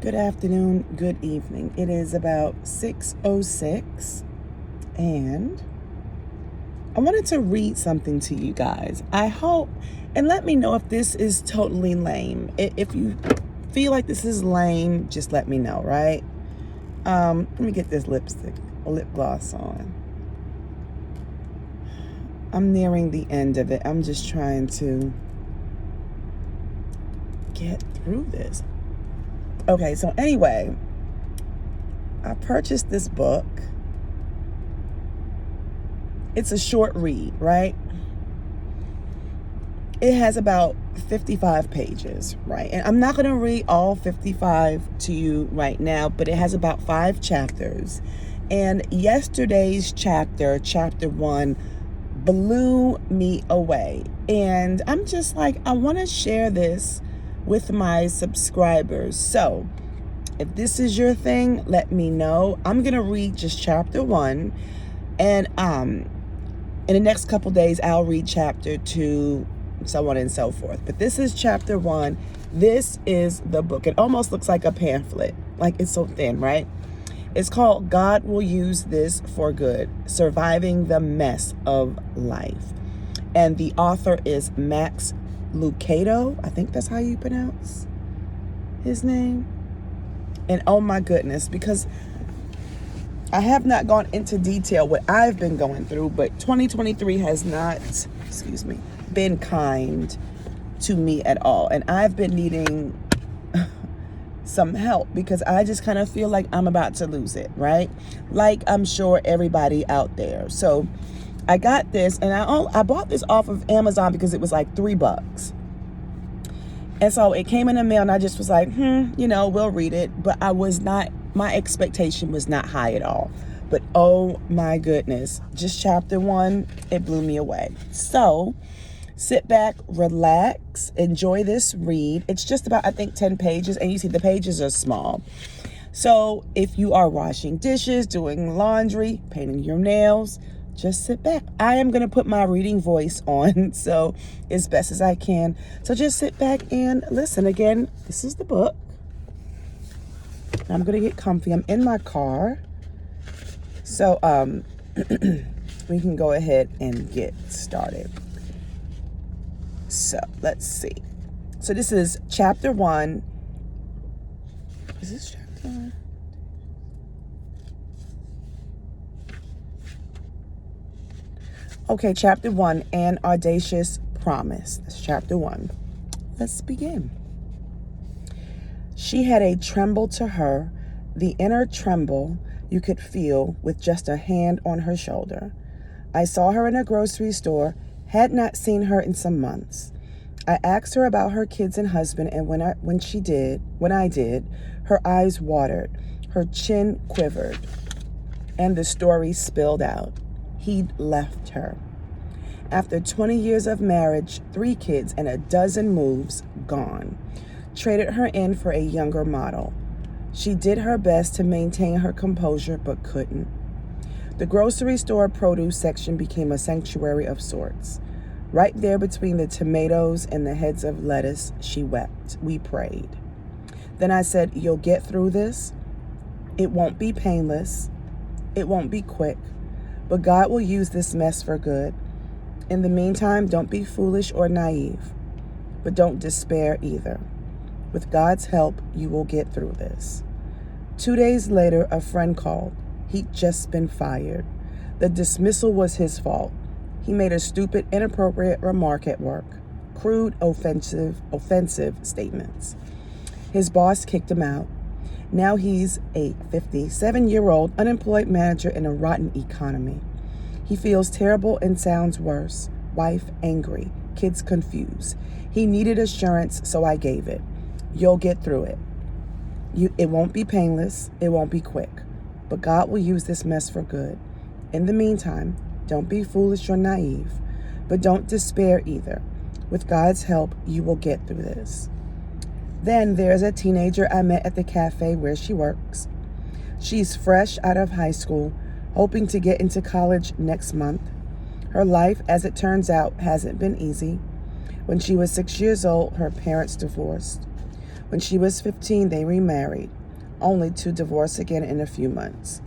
Good afternoon, good evening. It is about 6:06 and I wanted to read something to you guys. I hope, and let me know if this is totally lame. If you feel like this is lame, just let me know, right? Let me get this lip gloss on. I'm nearing the end of it. I'm just trying to get through this. Okay, so anyway, I purchased this book. It's a short read, right? It has about 55 pages, right? And I'm not going to read all 55 to you right now, but it has about 5 chapters. And yesterday's chapter 1, blew me away. And I'm just like, I want to share this with my subscribers. So if this is your thing, let me know. I'm going to read just chapter 1. And in the next couple days, I'll read chapter 2, so on and so forth. But this is chapter 1. This is the book. It almost looks like a pamphlet. Like, it's so thin, right? It's called God Will Use This for Good, Surviving the Mess of Life. And the author is Max Lucado. I think that's how you pronounce his name. And oh my goodness, because I have not gone into detail what I've been going through, but 2023 has not, been kind to me at all. And I've been needing some help because I just kind of feel like I'm about to lose it, right? Like I'm sure everybody out there. So I got this, and I bought this off of Amazon because it was like $3. And so it came in the mail, and I just was like, we'll read it. But my expectation was not high at all. But oh my goodness, just chapter 1, it blew me away. So sit back, relax, enjoy this read. It's just about, I think, 10 pages. And you see the pages are small. So if you are washing dishes, doing laundry, painting your nails, just sit back. I am going to put my reading voice on, so as best as I can. So just sit back and listen. Again, this is the book. I'm going to get comfy. I'm in my car. So we can go ahead and get started. So let's see. So this is chapter 1. Is this chapter 1? Okay, chapter 1, An Audacious Promise. That's chapter 1. Let's begin. She had a tremble to her, the inner tremble you could feel with just a hand on her shoulder. I saw her in a grocery store, had not seen her in some months. I asked her about her kids and husband, and when I did, her eyes watered, her chin quivered, and the story spilled out. He'd left her. After 20 years of marriage, 3 kids, and a dozen moves, gone. Traded her in for a younger model. She did her best to maintain her composure, but couldn't. The grocery store produce section became a sanctuary of sorts. Right there between the tomatoes and the heads of lettuce, she wept. We prayed. Then I said, "You'll get through this. It won't be painless. It won't be quick. But God will use this mess for good. In the meantime, don't be foolish or naive. But don't despair either. With God's help, you will get through this." 2 days later, a friend called. He'd just been fired. The dismissal was his fault. He made a stupid, inappropriate remark at work. Crude, offensive statements. His boss kicked him out. Now he's a 57-year-old unemployed manager in a rotten economy. He feels terrible and sounds worse. Wife angry. Kids confused. He needed assurance, so I gave it. You'll get through it. It won't be painless. It won't be quick. But God will use this mess for good. In the meantime, don't be foolish or naive. But don't despair either. With God's help, you will get through this. Then there's a teenager I met at the cafe where she works. She's fresh out of high school, hoping to get into college next month. Her life, as it turns out, hasn't been easy. When she was 6 years old, her parents divorced. When she was 15, they remarried, only to divorce again in a few months.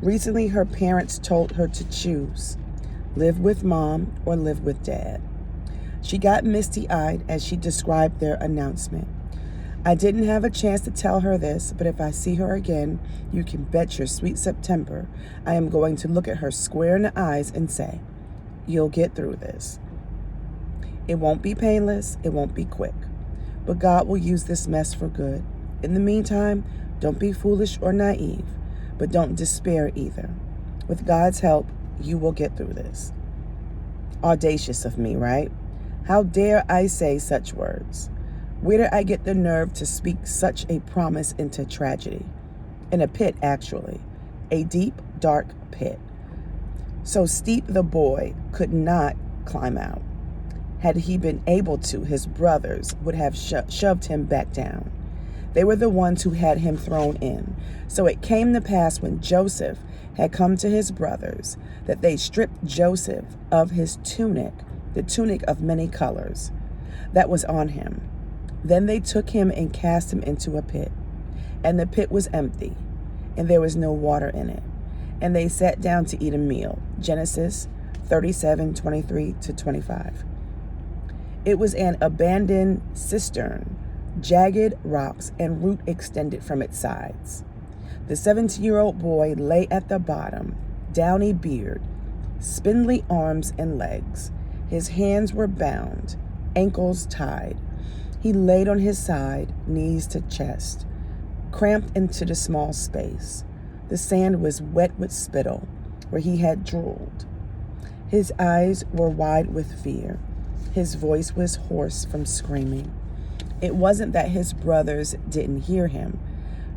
Recently, her parents told her to choose, live with mom or live with dad. She got misty-eyed as she described their announcement. I didn't have a chance to tell her this, but if I see her again, you can bet your sweet September I am going to look at her square in the eyes and say, you'll get through this. It won't be painless, it won't be quick, but God will use this mess for good. In the meantime, don't be foolish or naive, but don't despair either. With God's help, you will get through this. Audacious of me, right? How dare I say such words? Where did I get the nerve to speak such a promise into tragedy? In a pit, actually. A deep, dark pit. So steep the boy could not climb out. Had he been able to, his brothers would have shoved him back down. They were the ones who had him thrown in. So it came to pass when Joseph had come to his brothers that they stripped Joseph of his tunic, the tunic of many colors, that was on him. Then they took him and cast him into a pit. And the pit was empty, and there was no water in it. And they sat down to eat a meal. Genesis 37:23-25. It was an abandoned cistern, jagged rocks and root extended from its sides. The 17-year-old boy lay at the bottom, downy beard, spindly arms and legs. His hands were bound, ankles tied. He laid on his side, knees to chest, cramped into the small space. The sand was wet with spittle, where he had drooled. His eyes were wide with fear. His voice was hoarse from screaming. It wasn't that his brothers didn't hear him.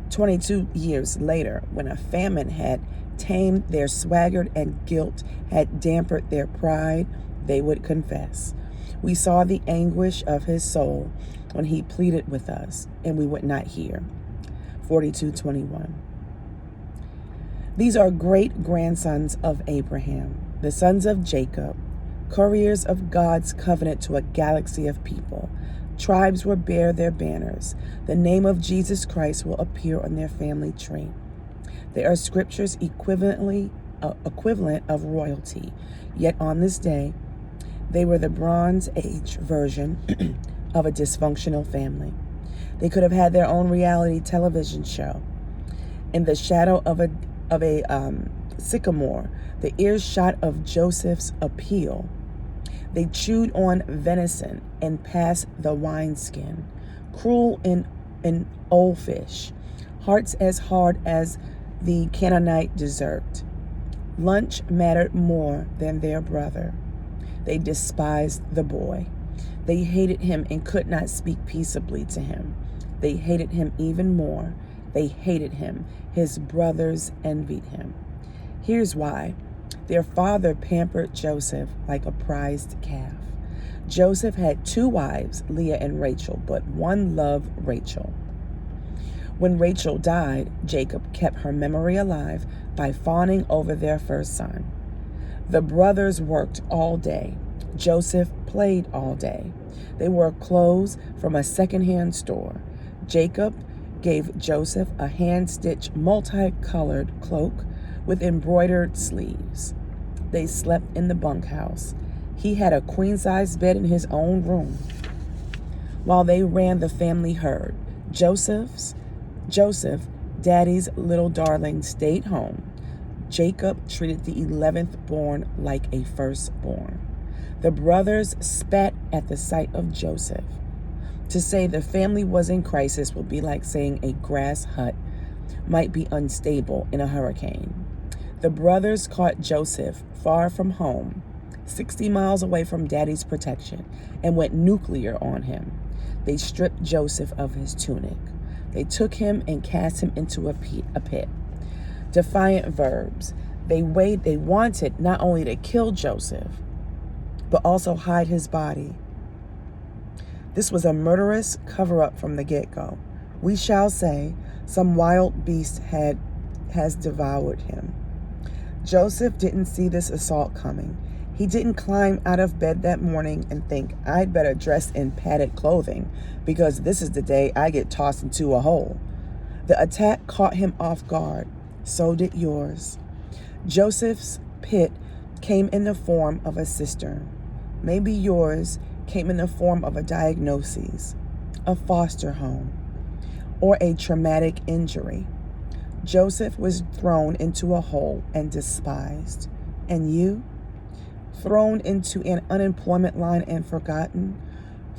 22 years later, when a famine had tamed their swagger and guilt had dampened their pride, they would confess. We saw the anguish of his soul when he pleaded with us, and we would not hear. 42:21. These are great-grandsons of Abraham, the sons of Jacob, couriers of God's covenant to a galaxy of people. Tribes will bear their banners. The name of Jesus Christ will appear on their family tree. They are scriptures equivalent of royalty, yet on this day, they were the Bronze Age version of a dysfunctional family. They could have had their own reality television show. In the shadow of a sycamore, the earshot of Joseph's appeal, they chewed on venison and passed the wineskin, cruel in old fish, hearts as hard as the Canaanite desert. Lunch mattered more than their brother. They despised the boy. They hated him and could not speak peaceably to him. They hated him even more. They hated him. His brothers envied him. Here's why. Their father pampered Joseph like a prized calf. Joseph had 2 wives, Leah and Rachel, but one loved Rachel. When Rachel died, Jacob kept her memory alive by fawning over their first son. The brothers worked all day. Joseph played all day. They wore clothes from a secondhand store. Jacob gave Joseph a hand-stitched, multicolored cloak with embroidered sleeves. They slept in the bunkhouse. He had a queen-size bed in his own room. While they ran the family herd, Joseph, Daddy's little darling, stayed home. Jacob treated the 11th born like a firstborn. The brothers spat at the sight of Joseph. To say the family was in crisis would be like saying a grass hut might be unstable in a hurricane. The brothers caught Joseph far from home, 60 miles away from Daddy's protection, and went nuclear on him. They stripped Joseph of his tunic. They took him and cast him into a pit. Defiant verbs. They wanted not only to kill Joseph, but also hide his body. This was a murderous cover-up from the get-go. We shall say some wild beast has devoured him. Joseph didn't see this assault coming. He didn't climb out of bed that morning and think, I'd better dress in padded clothing because this is the day I get tossed into a hole. The attack caught him off guard. So did yours. Joseph's pit came in the form of a cistern. Maybe yours came in the form of a diagnosis, a foster home, or a traumatic injury. Joseph was thrown into a hole and despised. And you? Thrown into an unemployment line and forgotten,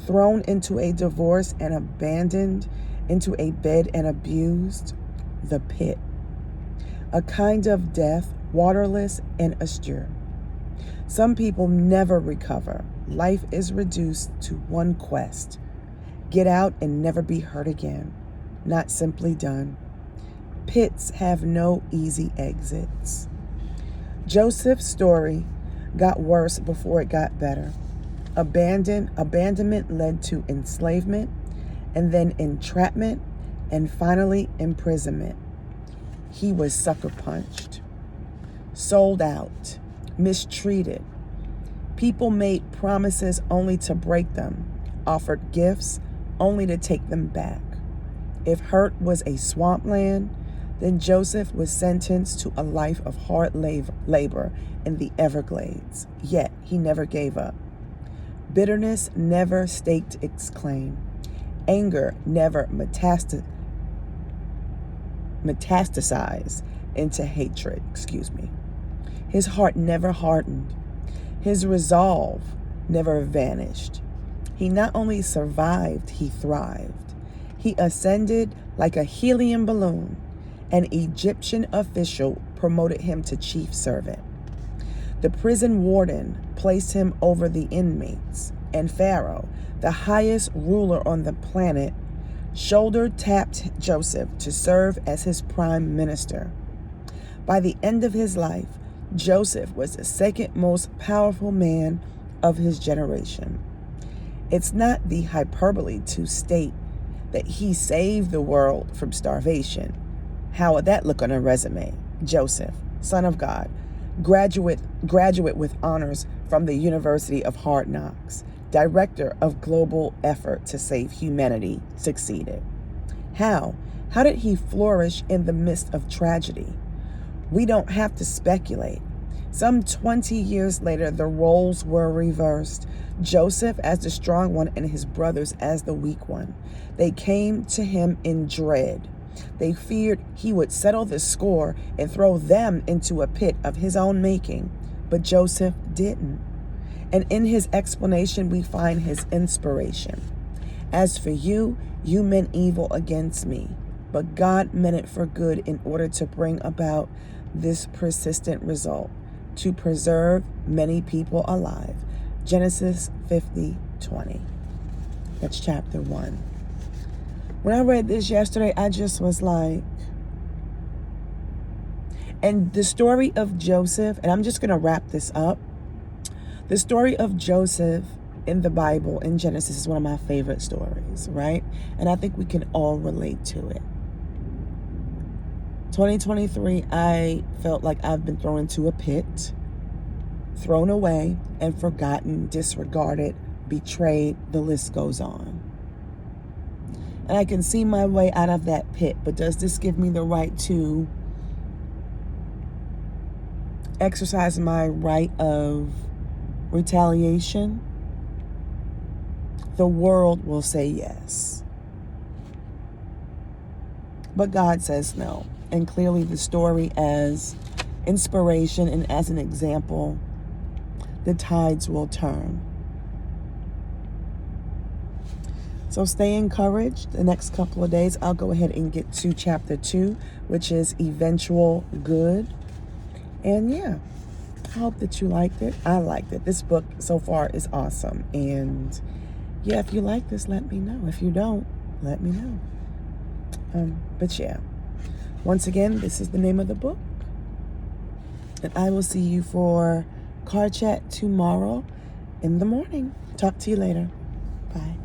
thrown into a divorce and abandoned, into a bed and abused, the pit. A kind of death, waterless and austere. Some people never recover. Life is reduced to one quest. Get out and never be hurt again. Not simply done. Pits have no easy exits. Joseph's story got worse before it got better. Abandonment led to enslavement, and then entrapment, and finally imprisonment. He was sucker punched, sold out, mistreated. People made promises only to break them, offered gifts only to take them back. If hurt was a swampland, then Joseph was sentenced to a life of hard labor in the Everglades. Yet he never gave up. Bitterness never staked its claim. Anger never metastasized into hatred. His heart never hardened. His resolve never vanished. He not only survived, he thrived. He ascended like a helium balloon. An Egyptian official promoted him to chief servant. The prison warden placed him over the inmates, and Pharaoh, the highest ruler on the planet, shoulder-tapped Joseph to serve as his prime minister. By the end of his life, Joseph was the second most powerful man of his generation. It's not the hyperbole to state that he saved the world from starvation. How would that look on a resume? Joseph, son of God, graduate with honors from the University of Hard Knocks, director of global effort to save humanity, succeeded. How? How did he flourish in the midst of tragedy? We don't have to speculate. Some 20 years later, the roles were reversed. Joseph as the strong one and his brothers as the weak one. They came to him in dread. They feared he would settle the score and throw them into a pit of his own making. But Joseph didn't. And in his explanation, we find his inspiration. As for you, you meant evil against me, but God meant it for good in order to bring about this persistent result, to preserve many people alive. Genesis 50:20. That's chapter 1. When I read this yesterday, I just was like, and the story of Joseph, and I'm just going to wrap this up. The story of Joseph in the Bible, in Genesis, is one of my favorite stories, right? And I think we can all relate to it. 2023, I felt like I've been thrown into a pit, thrown away, and forgotten, disregarded, betrayed. The list goes on. And I can see my way out of that pit, but does this give me the right to exercise my right of retaliation? The world will say yes. But God says no. And clearly the story as inspiration and as an example, the tides will turn. So stay encouraged. The next couple of days, I'll go ahead and get to chapter 2, which is eventual good. And yeah, I hope that you liked it. I liked it. This book so far is awesome. And yeah, if you like this, let me know. If you don't, let me know. But yeah, once again, this is the name of the book. And I will see you for Car Chat tomorrow in the morning. Talk to you later. Bye.